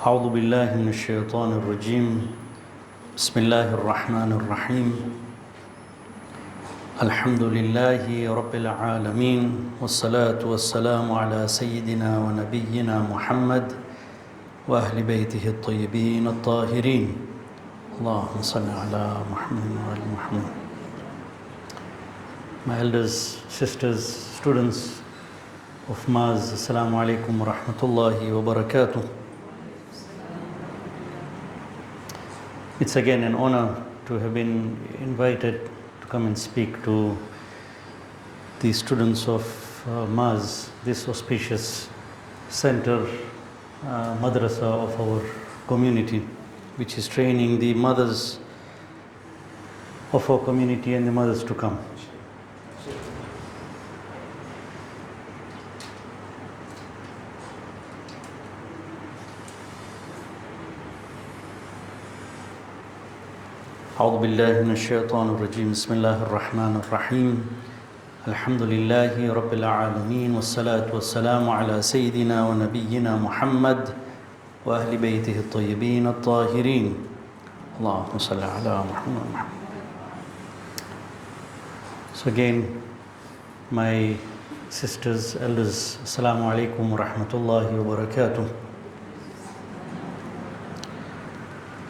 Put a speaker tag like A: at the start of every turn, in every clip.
A: أعوذ بالله من الشيطان الرجيم بسم الله الرحمن الرحيم الحمد لله رب العالمين والصلاة والسلام على سيدنا ونبينا محمد وأهل بيته الطيبين الطاهرين اللهم صل على محمد وآل محمد. My elders, sisters, students of Maz, Assalamu alaikum wa rahmatullahi wa barakatuh. It's again an honor to have been invited to come and speak to the students of Maz, this auspicious center, madrasa of our community, which is training the mothers of our community and the mothers to come. أعوذ بالله من الشيطان الرجيم بسم الله الرحمن الرحيم الحمد لله رب العالمين والصلاة والسلام على سيدنا ونبينا محمد وأهل بيته الطيبين الطاهرين اللهم صل على محمد. So again, my sisters, elders, Assalamu alaikum wa rahmatullahi wa barakatuh.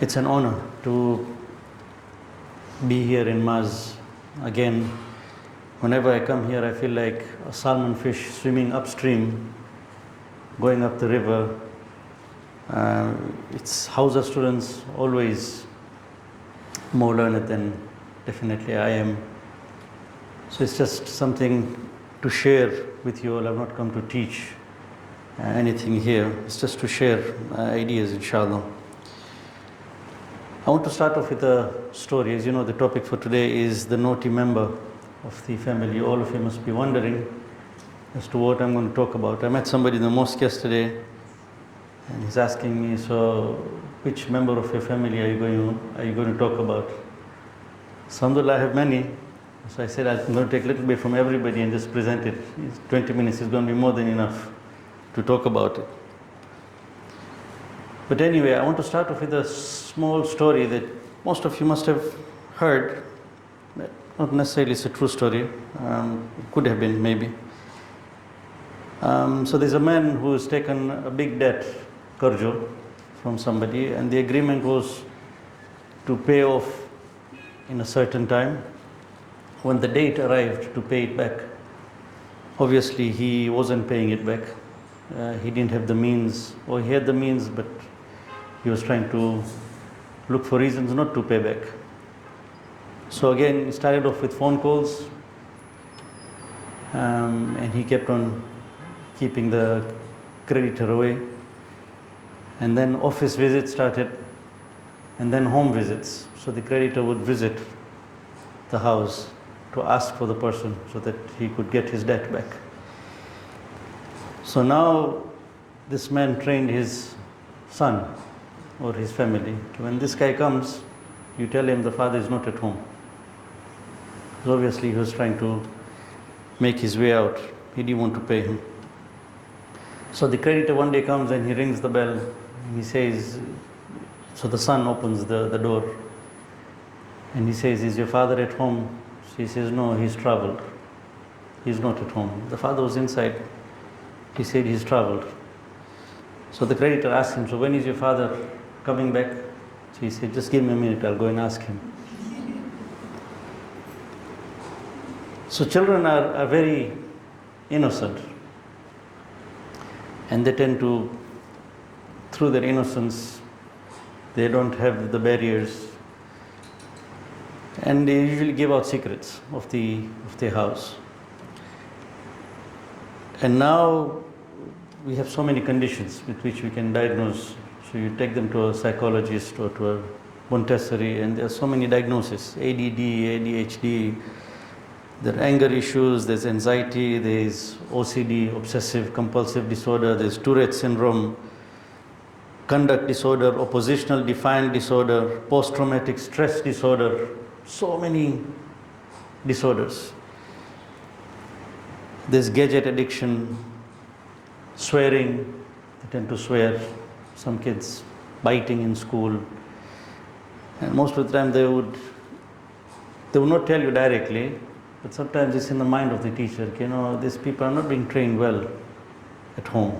A: It's an honor to be here in Maz again. Whenever I come here, I feel like a salmon fish swimming upstream, going up the river. It's Hausa students always more learned than definitely I am. So it's just something to share with you all. I've not come to teach anything here. It's just to share ideas, inshallah. I want to start off with a story. As you know, the topic for today is the naughty member of the family. All of you must be wondering as to what I'm going to talk about. I met somebody in the mosque yesterday and he's asking me, so which member of your family are you going to talk about? Alhamdulillah, I have many. So I said I'm going to take a little bit from everybody and just present it. 20 minutes is going to be more than enough to talk about it. But anyway, I want to start off with a small story that most of you must have heard. Not necessarily it's a true story. It could have been, maybe. So there's a man who has taken a big debt, karjo, from somebody, and the agreement was to pay off in a certain time. When the date arrived to pay it back, obviously he wasn't paying it back. He didn't have the means, or he had the means, but he was trying to look for reasons not to pay back. So again, he started off with phone calls, and he kept on keeping the creditor away. And then office visits started, and then home visits. So the creditor would visit the house to ask for the person so that he could get his debt back. So now this man trained his son or his family. When this guy comes, you tell him the father is not at home. So obviously he was trying to make his way out. He didn't want to pay him. So the creditor one day comes and he rings the bell. And he says, so the son opens the door. And he says, is your father at home? She says, no, he's traveled. He's not at home. The father was inside. He said, he's traveled. So the creditor asked him, so when is your father coming back? He said, just give me a minute, I'll go and ask him. So children are very innocent. And they tend to, through their innocence, they don't have the barriers. And they usually give out secrets of the house. And now we have so many conditions with which we can diagnose. So you take them to a psychologist or to a Montessori, and there are so many diagnoses: ADD, ADHD. There are anger issues, there's anxiety, there's OCD, obsessive compulsive disorder, there's Tourette syndrome, conduct disorder, oppositional defiant disorder, post-traumatic stress disorder. So many disorders. There's gadget addiction, swearing, they tend to swear, some kids biting in school. And most of the time they would not tell you directly, but sometimes it's in the mind of the teacher, these people are not being trained well at home.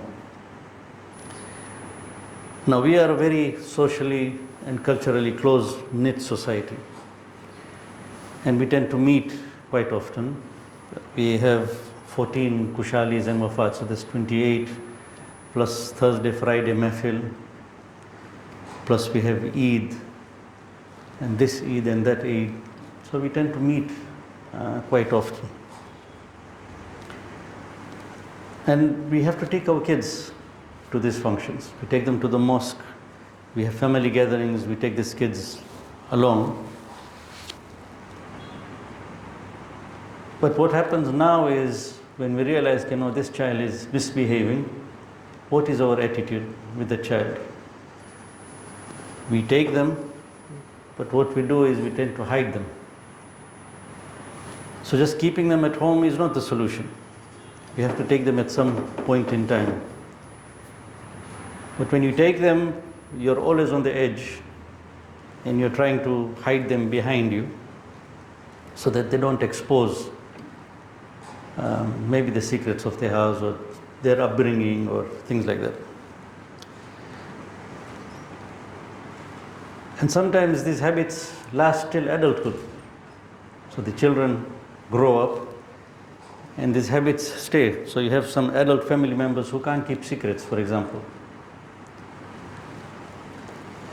A: Now we are a very socially and culturally close-knit society, and we tend to meet quite often. We have 14 Kushalis and Wafat, so there's 28, plus Thursday, Friday Mehfil, plus we have Eid, and this Eid and that Eid. So we tend to meet quite often. And we have to take our kids to these functions. We take them to the mosque. We have family gatherings. We take these kids along. But what happens now is, when we realize, this child is misbehaving, what is our attitude with the child? We take them, but what we do is we tend to hide them. So just keeping them at home is not the solution. We have to take them at some point in time. But when you take them, you're always on the edge, and you're trying to hide them behind you so that they don't expose maybe the secrets of their house or their upbringing or things like that. And sometimes these habits last till adulthood. So the children grow up and these habits stay. So you have some adult family members who can't keep secrets, for example.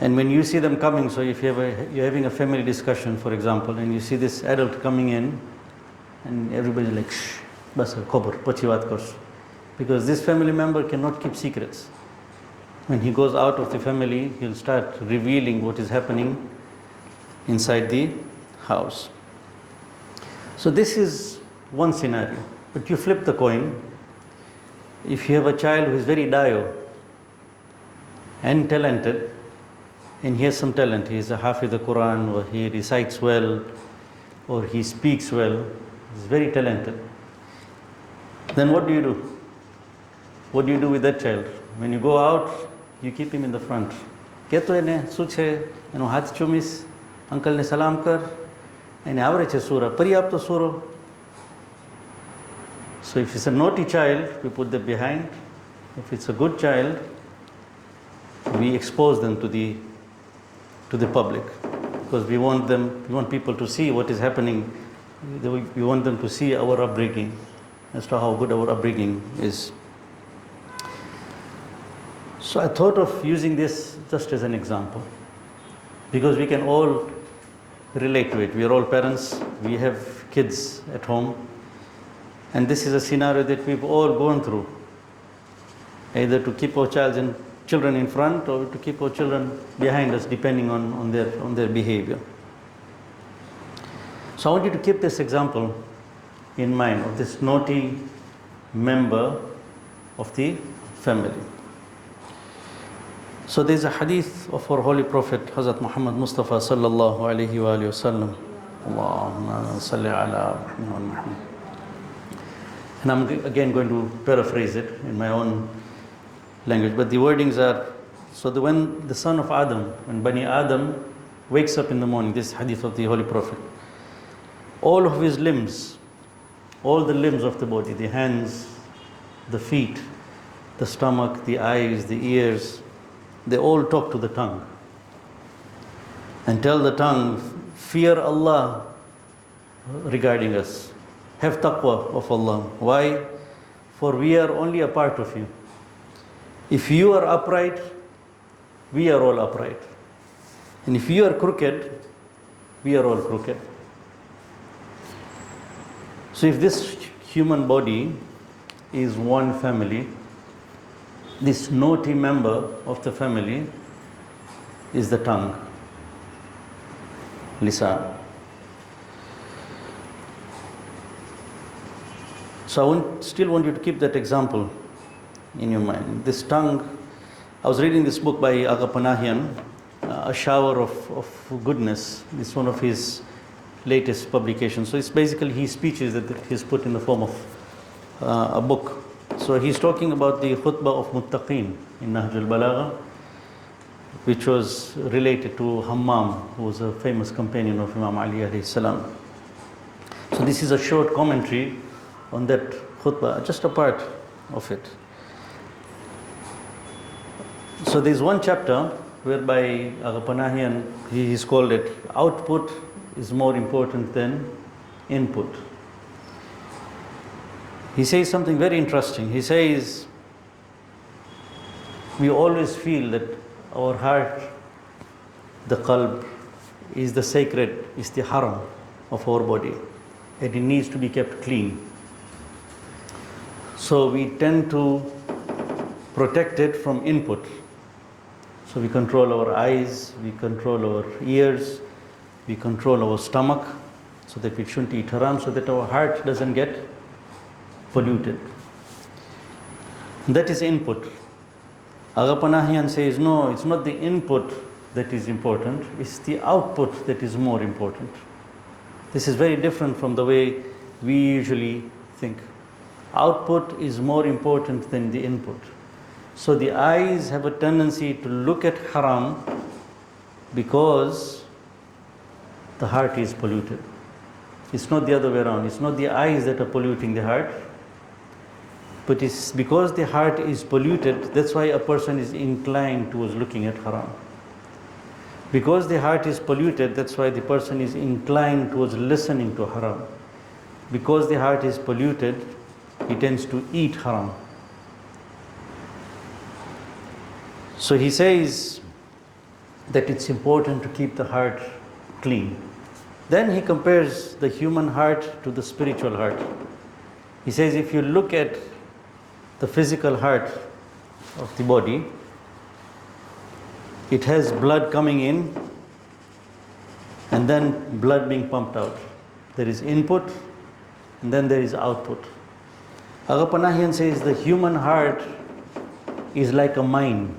A: And when you see them coming, so if you're having a family discussion, for example, and you see this adult coming in, and everybody's like, shh, bas khabar, pachi baat karsu. Because this family member cannot keep secrets. When he goes out of the family, he'll start revealing what is happening inside the house. So this is one scenario. But you flip the coin. If you have a child who is very dio and talented, and he has some talent, he is a Hafiz the Quran, or he recites well, or he speaks well, he's very talented, then what do you do? What do you do with that child? When you go out, you keep him in the front. Keto ene suche, hath chumis, uncle ne salam kar, and average surah, pariyap to surah. So if it's a naughty child, we put them behind. If it's a good child, we expose them to the public, because we want people to see what is happening. We want them to see our upbringing, as to how good our upbringing is. So I thought of using this just as an example, because we can all relate to it. We are all parents, we have kids at home, and this is a scenario that we've all gone through, either to keep our children in front or to keep our children behind us, depending on their behavior. So I want you to keep this example in mind of this naughty member of the family. So there's a hadith of our Holy Prophet, Hazrat Muhammad Mustafa sallallahu alayhi wa sallam. Allahumma salli ala Muhammad. And I'm again going to paraphrase it in my own language, but the wordings are, so when the son of Adam, when Bani Adam wakes up in the morning, this hadith of the Holy Prophet, all of his limbs, all the limbs of the body, the hands, the feet, the stomach, the eyes, the ears, they all talk to the tongue and tell the tongue, fear Allah regarding us, have taqwa of Allah. Why? For we are only a part of you. If you are upright, we are all upright. And if you are crooked, we are all crooked. So if this human body is one family, this naughty member of the family is the tongue, lisan. So I still want you to keep that example in your mind. This tongue, I was reading this book by Aga Panahian, A Shower of Goodness. It's one of his latest publications. So it's basically his speeches that he's put in the form of a book. So he's talking about the khutbah of Muttaqeen in Nahj al-Balagha. which was related to Hammam, who was a famous companion of Imam Ali alayhi salam. So this is a short commentary on that khutbah, just a part of it. So there's one chapter whereby Agha he is called it, output is more important than input. He says something very interesting. He says, we always feel that our heart, the qalb, is the sacred, is the haram of our body, and it needs to be kept clean. So we tend to protect it from input. So we control our eyes, we control our ears, we control our stomach, so that we shouldn't eat haram, so that our heart doesn't get polluted. And that is input. Agha Panahian says, no, it's not the input that is important, it's the output that is more important. This is very different from the way we usually think. Output is more important than the input. So the eyes have a tendency to look at haram because the heart is polluted. It's not the other way around. It's not the eyes that are polluting the heart, but it's because the heart is polluted, that's why a person is inclined towards looking at haram. Because the heart is polluted, that's why the person is inclined towards listening to haram. Because the heart is polluted, he tends to eat haram. So he says that it's important to keep the heart clean. Then he compares the human heart to the spiritual heart. He says if you look at the physical heart of the body, it has blood coming in and then blood being pumped out. There is input and then there is output. Agha Panahian says the human heart is like a mine.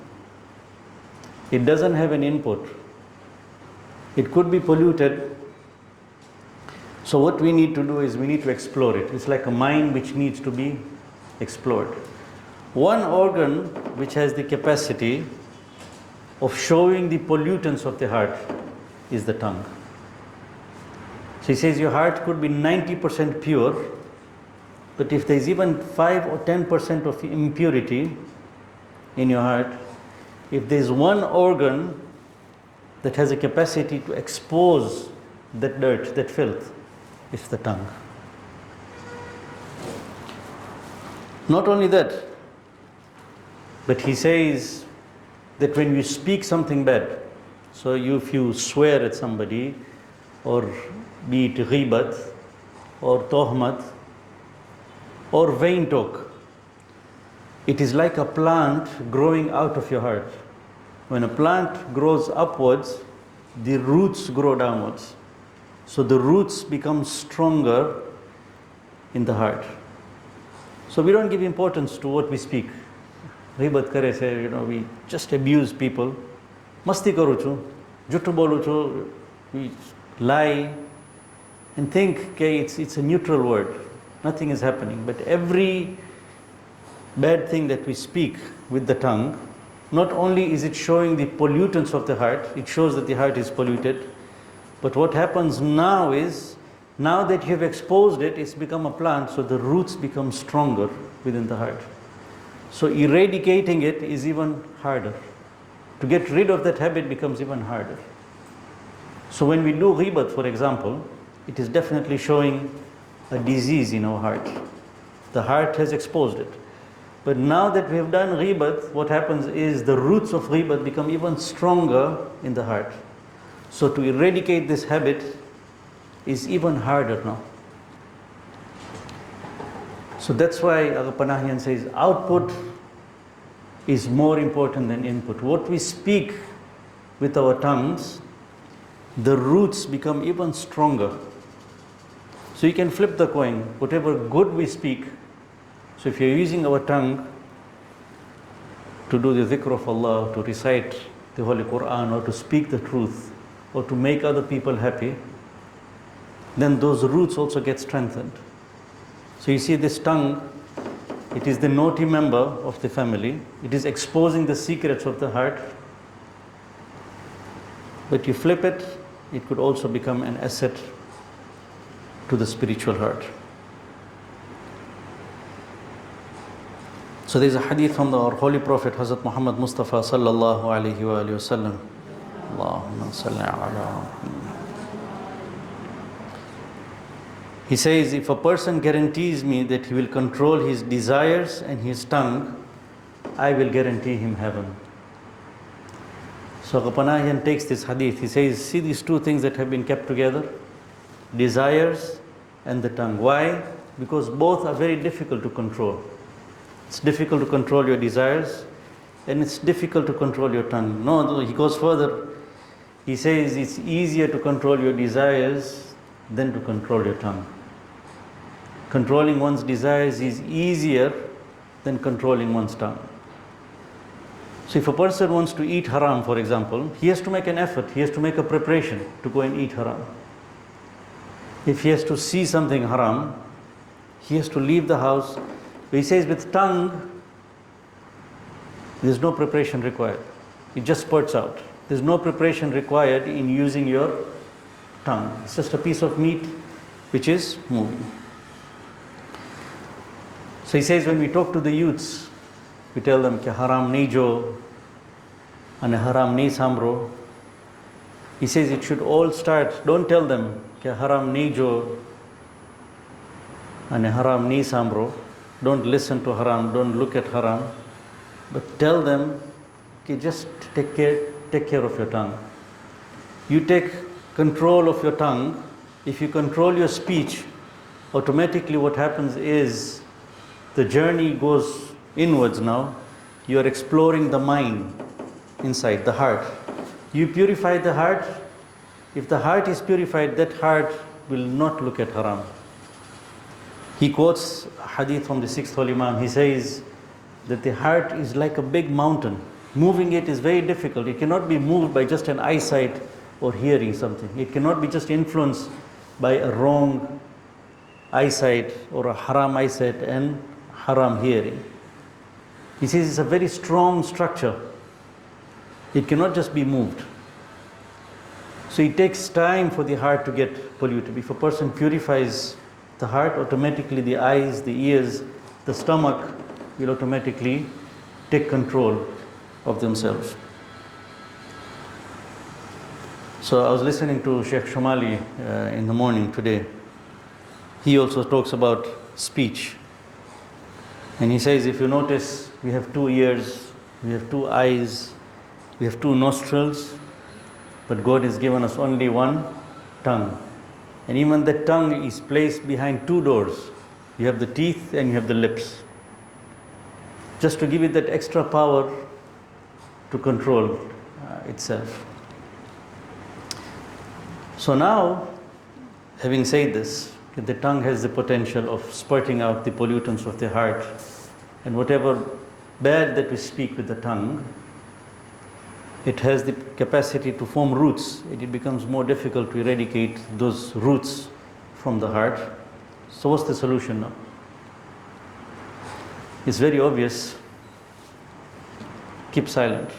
A: It doesn't have an input. It could be polluted. So what we need to do is we need to explore it. It's like a mine which needs to be explored. One organ which has the capacity of showing the pollutants of the heart is the tongue. So he says your heart could be 90% pure, but if there is even 5 or 10% of impurity in your heart, if there is one organ that has a capacity to expose that dirt, that filth, it's the tongue. Not only that, but he says that when you speak something bad, so if you swear at somebody, or be it ghibat, or tohmat, or vain talk, it is like a plant growing out of your heart. When a plant grows upwards, the roots grow downwards. So the roots become stronger in the heart. So we don't give importance to what we speak. Ghibat kare se, we just abuse people. Masti karu chu, juttu bolu chu, we lie and think okay, it's a neutral word. Nothing is happening. But every bad thing that we speak with the tongue, not only is it showing the pollutants of the heart, it shows that the heart is polluted. But what happens now is, now that you have exposed it, it's become a plant, so the roots become stronger within the heart. So eradicating it is even harder. To get rid of that habit becomes even harder. So when we do ghibat, for example, it is definitely showing a disease in our heart. The heart has exposed it. But now that we have done ghibat, what happens is the roots of ghibat become even stronger in the heart. So to eradicate this habit is even harder now. So that's why Agha Panahian says output is more important than input. What we speak with our tongues, the roots become even stronger. So you can flip the coin. Whatever good we speak, so if you're using our tongue to do the dhikr of Allah, to recite the Holy Quran, or to speak the truth, or to make other people happy, then those roots also get strengthened. So you see this tongue, it is the naughty member of the family. It is exposing the secrets of the heart. But you flip it, it could also become an asset to the spiritual heart. So there's a hadith from our Holy Prophet Hazrat Muhammad Mustafa sallallahu alayhi wa sallam. Allahumma salli ala Muhammad. He says, if a person guarantees me that he will control his desires and his tongue, I will guarantee him heaven. So Panahian takes this hadith. He says, see these two things that have been kept together? Desires and the tongue. Why? Because both are very difficult to control. It's difficult to control your desires and it's difficult to control your tongue. No, he goes further. He says it's easier to control your desires than to control your tongue. Controlling one's desires is easier than controlling one's tongue. So if a person wants to eat haram, for example, he has to make an effort, he has to make a preparation to go and eat haram. If he has to see something haram, he has to leave the house. But he says with tongue, there's no preparation required. It just spurts out. There's no preparation required in using your tongue. It's just a piece of meat which is moving. So he says when we talk to the youths, we tell them कि haram nahi jo and haram nahi samro. He says it should all start. Don't tell them कि haram nahi jo and haram nahi samro. Don't listen to haram. Don't look at haram. But tell them कि just take care of your tongue. You take control of your tongue. If you control your speech, automatically what happens is the journey goes inwards now. You are exploring the mind inside, the heart. You purify the heart. If the heart is purified, that heart will not look at haram. He quotes a hadith from the 6th Holy Imam. He says that the heart is like a big mountain. Moving it is very difficult. It cannot be moved by just an eyesight or hearing something. It cannot be just influenced by a wrong eyesight or a haram eyesight and haram hearing. He says it's a very strong structure. It cannot just be moved. So it takes time for the heart to get polluted. If a person purifies the heart, automatically the eyes, the ears, the stomach will automatically take control of themselves. So I was listening to Sheikh Shumali in the morning today. He also talks about speech. And he says, if you notice, we have 2 ears, we have 2 eyes, we have 2 nostrils, but God has given us only 1 tongue. And even the tongue is placed behind 2 doors. You have the teeth and you have the lips. Just to give it that extra power to control itself. So now, having said this, the tongue has the potential of spurting out the pollutants of the heart, and whatever bad that we speak with the tongue, it has the capacity to form roots. It becomes more difficult to eradicate those roots from the heart. So what's the solution now? It's very obvious. Keep silent.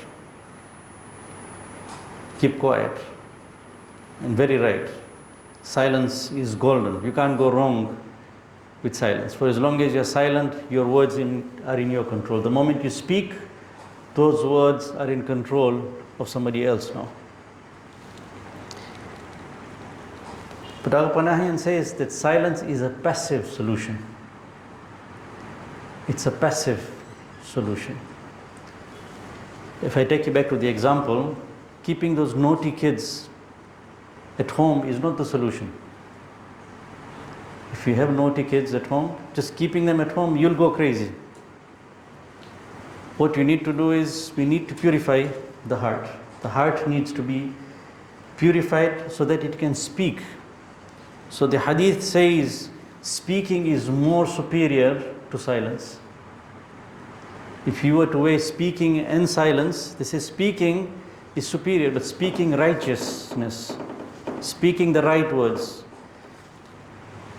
A: Keep quiet. And very right. Silence is golden. You can't go wrong with silence. For as long as you're silent, your words are in your control. The moment you speak, those words are in control of somebody else now. But Al-Panahian says that silence is a passive solution. It's a passive solution. If I take you back to the example, keeping those naughty kids at home is not the solution. If you have naughty kids at home, just keeping them at home, you'll go crazy. What you need to do is, we need to purify the heart. The heart needs to be purified so that it can speak. So the hadith says, speaking is more superior to silence. If you were to weigh speaking and silence, this is speaking is superior, but speaking righteousness, speaking the right words.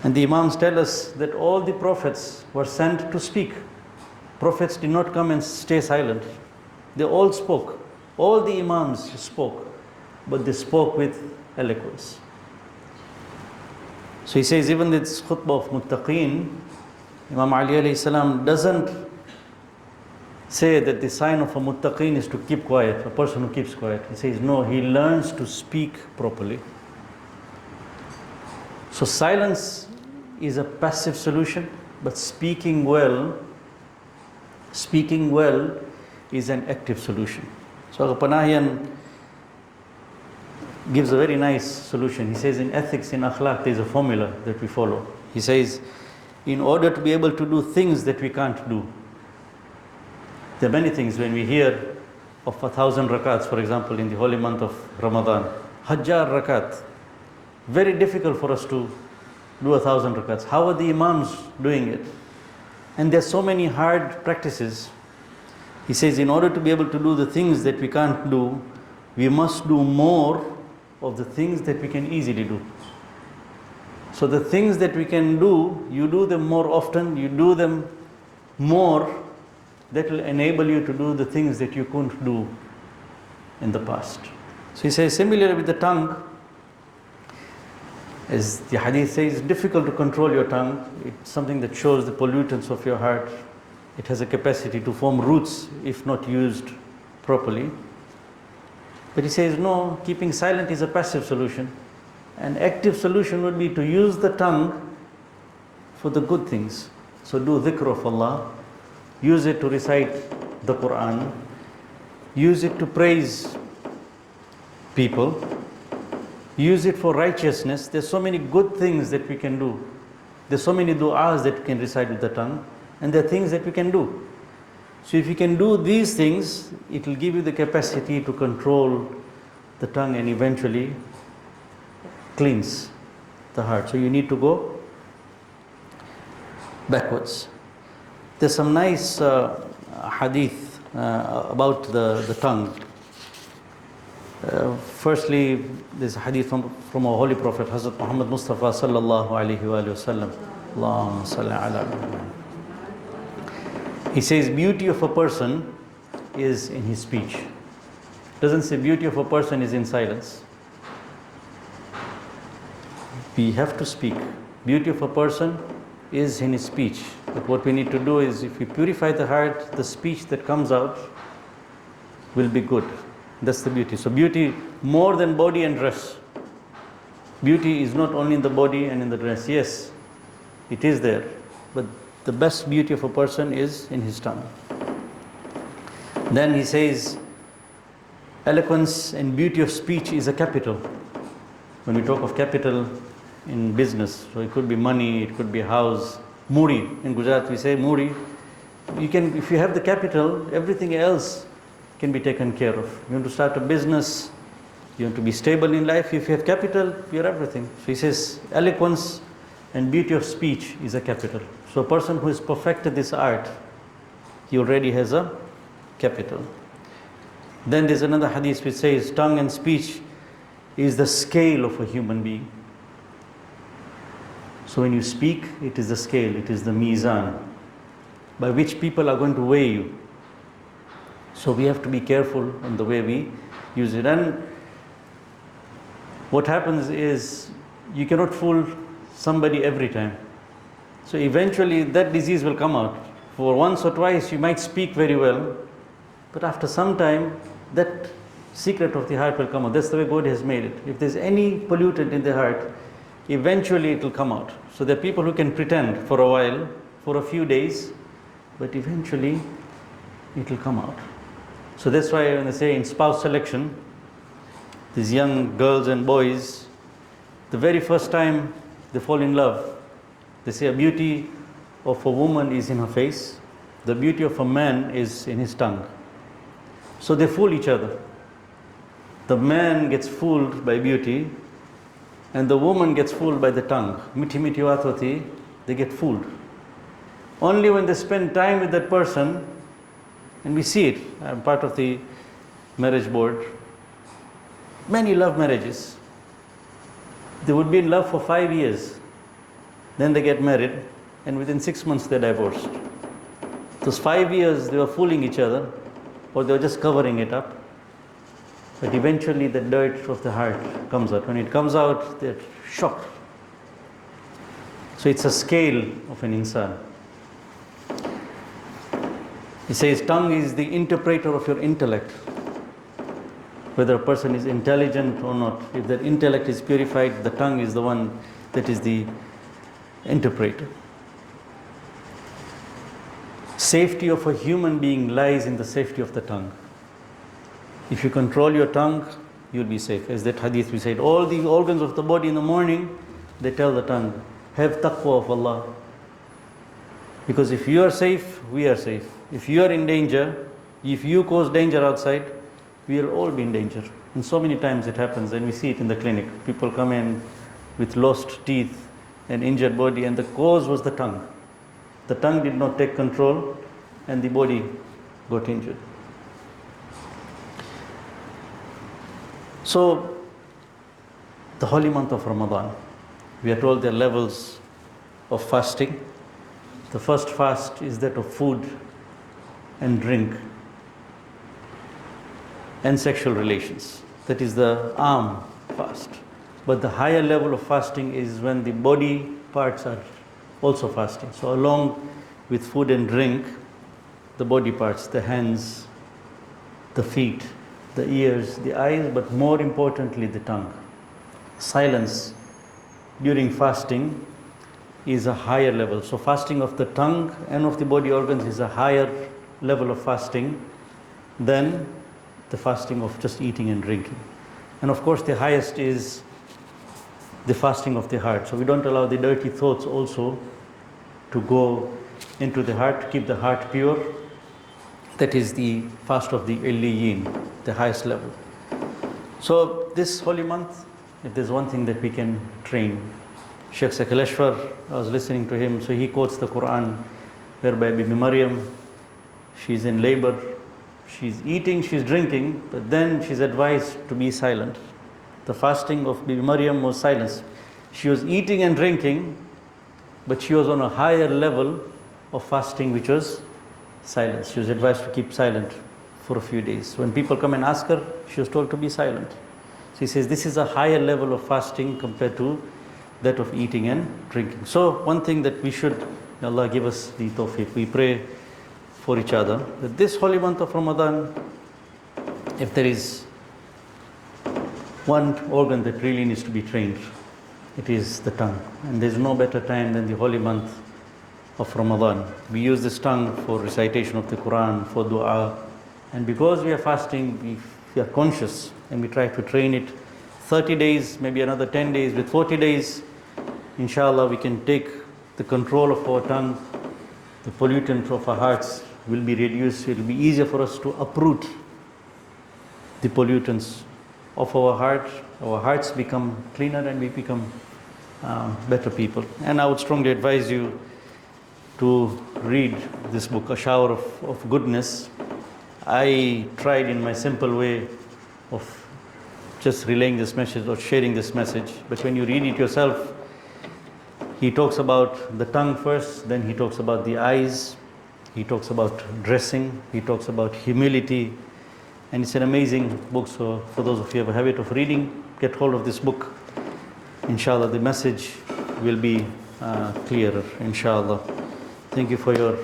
A: And the Imams tell us that all the prophets were sent to speak. Prophets did not come and stay silent. They all spoke. All the Imams spoke. but they spoke with eloquence. So he says, even this khutbah of muttaqeen, Imam Ali alayhi salam doesn't say that the sign of a muttaqeen is to keep quiet, a person who keeps quiet. He says, no, he learns to speak properly. So silence is a passive solution, but speaking well is an active solution. So Panahian gives a very nice solution. He says in ethics, in akhlaq, there is a formula that we follow. He says, in order to be able to do things that we can't do, there are many things. When we hear of 1,000 rakats, for example, in the holy month of Ramadan, Hajjar rakat, very difficult for us to do 1,000 rakats. How are the imams doing it? And there's so many hard practices. He says, in order to be able to do the things that we can't do, we must do more of the things that we can easily do. So the things that we can do, you do them more often, you do them more, that will enable you to do the things that you couldn't do in the past. So he says, similarly with the tongue, as the hadith says, it's difficult to control your tongue. It's something that shows the pollutants of your heart. It has a capacity to form roots if not used properly. But he says, no, keeping silent is a passive solution. An active solution would be to use the tongue for the good things. So do dhikr of Allah, use it to recite the Quran, use it to praise people, use it for righteousness. There's so many good things that we can do. There's so many du'as that we can recite with the tongue, and there are things that we can do. So if you can do these things, it will give you the capacity to control the tongue and eventually cleanse the heart. So you need to go backwards. There's some nice hadith about the tongue. Firstly, there's a hadith from our Holy Prophet, Hazrat Muhammad Mustafa sallallahu alayhi wa sallam. Allahumma salli ala Muhammad. He says, beauty of a person is in his speech. Doesn't say beauty of a person is in silence. We have to speak. Beauty of a person is in his speech. But what we need to do is, if we purify the heart, the speech that comes out will be good. That's the beauty. So beauty more than body and dress. Beauty is not only in the body and in the dress. Yes, it is there. But the best beauty of a person is in his tongue. Then he says, eloquence and beauty of speech is a capital. When we talk of capital in business, so it could be money, it could be a house. Muri, in Gujarat we say muri. You can, if you have the capital, everything else can be taken care of. You want to start a business, you want to be stable in life. If you have capital, you're everything. So he says, eloquence and beauty of speech is a capital. So a person who has perfected this art, he already has a capital. Then there's another hadith which says, tongue and speech is the scale of a human being. So when you speak, it is the scale, it is the mizan, by which people are going to weigh you. So we have to be careful in the way we use it. And what happens is, you cannot fool somebody every time. So eventually that disease will come out. For once or twice you might speak very well, but after some time that secret of the heart will come out. That's the way God has made it. If there's any pollutant in the heart, eventually it will come out. So there are people who can pretend for a while, for a few days, but eventually it will come out. So that's why when they say in spouse selection, these young girls and boys, the very first time they fall in love, they say a beauty of a woman is in her face, the beauty of a man is in his tongue. So they fool each other. The man gets fooled by beauty, and the woman gets fooled by the tongue. Miti miti watoti, they get fooled. Only when they spend time with that person, and we see it, I'm part of the marriage board, many love marriages. They would be in love for 5 years. Then they get married, and within 6 months they're divorced. Those 5 years they were fooling each other, or they were just covering it up. But eventually the dirt of the heart comes out. When it comes out, they're shocked. So it's a scale of an insan. He says tongue is the interpreter of your intellect. Whether a person is intelligent or not, if their intellect is purified, the tongue is the one that is the interpreter. Safety of a human being lies in the safety of the tongue. If you control your tongue, you'll be safe. As that hadith we said, all the organs of the body in the morning, they tell the tongue, have taqwa of Allah. Because if you are safe, we are safe. If you are in danger, if you cause danger outside, we will all be in danger. And so many times it happens, and we see it in the clinic. People come in with lost teeth and injured body, and the cause was the tongue. The tongue did not take control, and the body got injured. So, the holy month of Ramadan, we are told there are levels of fasting. The first fast is that of food and drink and sexual relations. That is the arm fast. But the higher level of fasting is when the body parts are also fasting. So along with food and drink, the body parts, the hands, the feet, the ears, the eyes, but more importantly the tongue. Silence during fasting is a higher level. So fasting of the tongue and of the body organs is a higher level of fasting than the fasting of just eating and drinking. And of course the highest is the fasting of the heart. So we don't allow the dirty thoughts also to go into the heart, to keep the heart pure. That is the fast of the Illiyin, the highest level. So this holy month, if there's one thing that we can train, Sheikh Sakaleshwar, I was listening to him, so he quotes the Quran, whereby Bibi Maryam, she's in labor, she's eating, she's drinking, but then she's advised to be silent. The fasting of Bibi Maryam was silence. She was eating and drinking, but she was on a higher level of fasting, which was silence. She was advised to keep silent for a few days. When people come and ask her, she was told to be silent. So he says this is a higher level of fasting compared to that of eating and drinking. So one thing that we should, may Allah give us the tawfiq, we pray for each other, that this holy month of Ramadan, if there is one organ that really needs to be trained, it is the tongue. And there's no better time than the holy month of Ramadan. We use this tongue for recitation of the Quran, for dua. And because we are fasting, we are conscious and we try to train it 30 days, maybe another 10 days. With 40 days, inshallah, we can take the control of our tongue. The pollutant of our hearts will be reduced. It will be easier for us to uproot the pollutants of our heart. Our hearts become cleaner and we become better people. And I would strongly advise you to read this book, A Shower of Goodness. I tried in my simple way of just relaying this message or sharing this message, but when you read it yourself, he talks about the tongue first, then he talks about the eyes, he talks about dressing, he talks about humility, and it's an amazing book. So for those of you who have a habit of reading, get hold of this book. Inshallah, the message will be clearer, inshallah. Thank you for your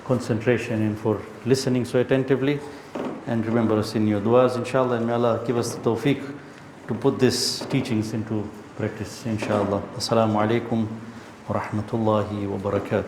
A: concentration and for listening so attentively. And remember us in your du'as, inshallah, and may Allah give us the tawfiq to put these teachings into practice, inshallah. Assalamu alaikum wa rahmatullahi wa barakatuh.